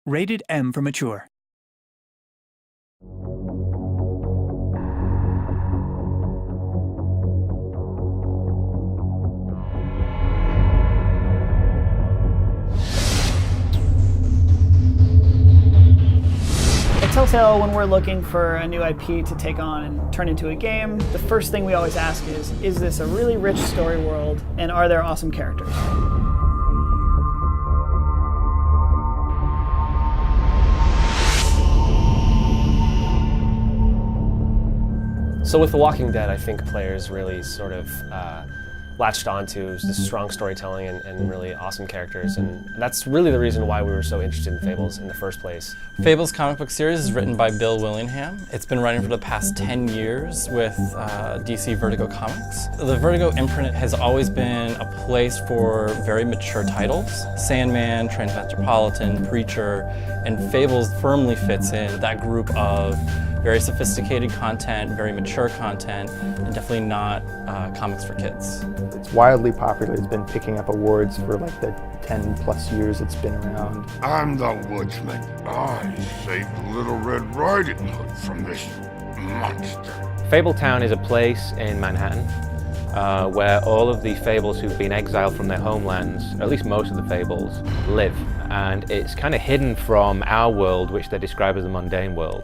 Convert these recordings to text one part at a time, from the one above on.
Rated M for mature. At Telltale, when we're looking for a new IP to take on and turn into a game, the first thing we always ask is this a really rich story world, and are there awesome characters? So with The Walking Dead, I think players really sort of latched onto this strong storytelling and really awesome characters, and that's really the reason why we were so interested in Fables in the first place. Fables comic book series is written by Bill Willingham. It's been running for the past 10 years with DC Vertigo Comics. The Vertigo imprint has always been a place for very mature titles. Sandman, Transmetropolitan, Preacher, and Fables firmly fits in that group of very sophisticated content, very mature content, and definitely not comics for kids. It's wildly popular. It's been picking up awards for like the 10 plus years it's been around. I'm the woodsman. I saved Little Red Riding Hood from this monster. Fabletown is a place in Manhattan where all of the Fables who've been exiled from their homelands, or at least most of the Fables, live. And it's kind of hidden from our world, which they describe as the mundane world.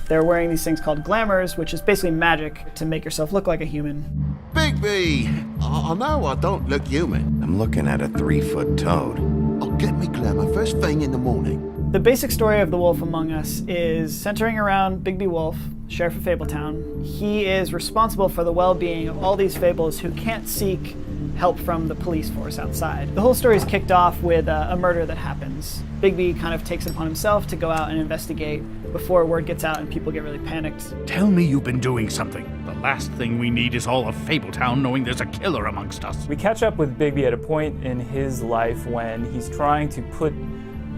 They're wearing these things called glamours, which is basically magic to make yourself look like a human. Bigby! I know I don't look human. I'm looking at a 3-foot toad. I'll get me glamour first thing in the morning. The basic story of The Wolf Among Us is centering around Bigby Wolf, Sheriff of Fabletown. He is responsible for the well-being of all these Fables who can't seek help from the police force outside. The whole story is kicked off with a murder that happens. Bigby kind of takes it upon himself to go out and investigate before word gets out and people get really panicked. Tell me you've been doing something. The last thing we need is all of Fabletown knowing there's a killer amongst us. We catch up with Bigby at a point in his life when he's trying to put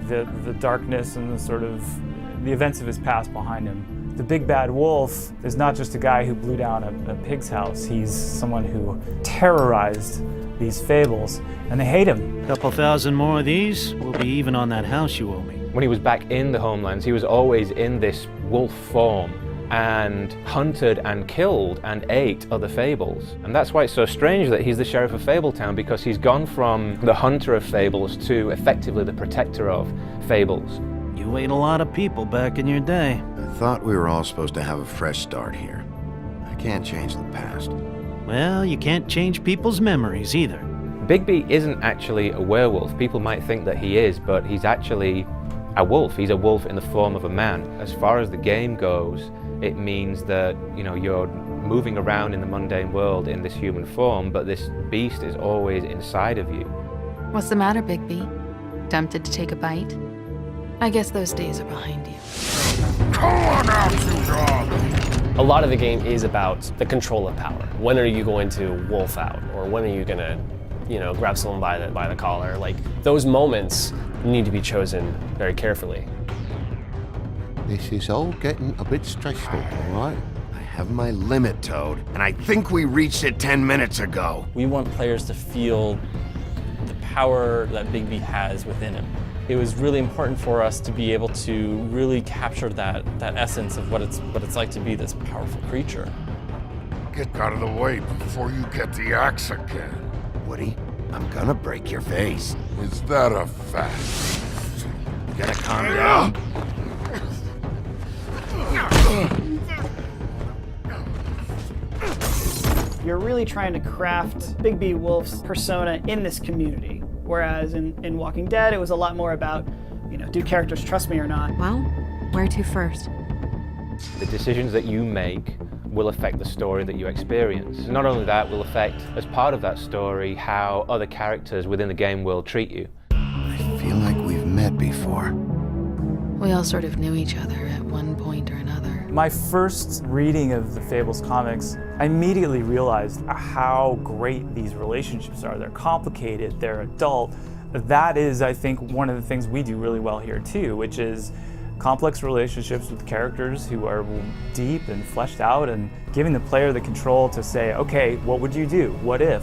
the darkness and the events of his past behind him. The big bad wolf is not just a guy who blew down a pig's house. He's someone who terrorized these Fables, and they hate him. Couple thousand more of these, we'll be even on that house you owe me. When he was back in the homelands, he was always in this wolf form and hunted and killed and ate other Fables. And that's why it's so strange that he's the Sheriff of Fabletown, because he's gone from the hunter of Fables to effectively the protector of Fables. You ate a lot of people back in your day. I thought we were all supposed to have a fresh start here. I can't change the past. Well, you can't change people's memories either. Bigby isn't actually a werewolf. People might think that he is, but he's actually a wolf. He's a wolf in the form of a man. As far as the game goes, it means that, you're moving around in the mundane world in this human form, but this beast is always inside of you. What's the matter, Bigby? Tempted to take a bite? I guess those days are behind you. Come on out, you dog! A lot of the game is about the control of power. When are you going to wolf out? Or when are you gonna, grab someone by the collar? Like, those moments need to be chosen very carefully. This is all getting a bit stressful, all right? I have my limit, Toad, and I think we reached it 10 minutes ago. We want players to feel the power that Bigby has within him. It was really important for us to be able to really capture that essence of what it's like to be this powerful creature. Get out of the way before you get the axe again. Woody, I'm gonna break your face. Is that a fact? You gotta calm down. You're really trying to craft Bigby Wolf's persona in this community. Whereas in Walking Dead, it was a lot more about, do characters trust me or not? Well, where to first? The decisions that you make will affect the story that you experience. Not only that, will affect, as part of that story, how other characters within the game will treat you. I feel like we've met before. We all sort of knew each other at one point or another. My first reading of the Fables comics, I immediately realized how great these relationships are. They're complicated, they're adult. That is, I think, one of the things we do really well here too, which is complex relationships with characters who are deep and fleshed out, and giving the player the control to say, okay, what would you do? What if?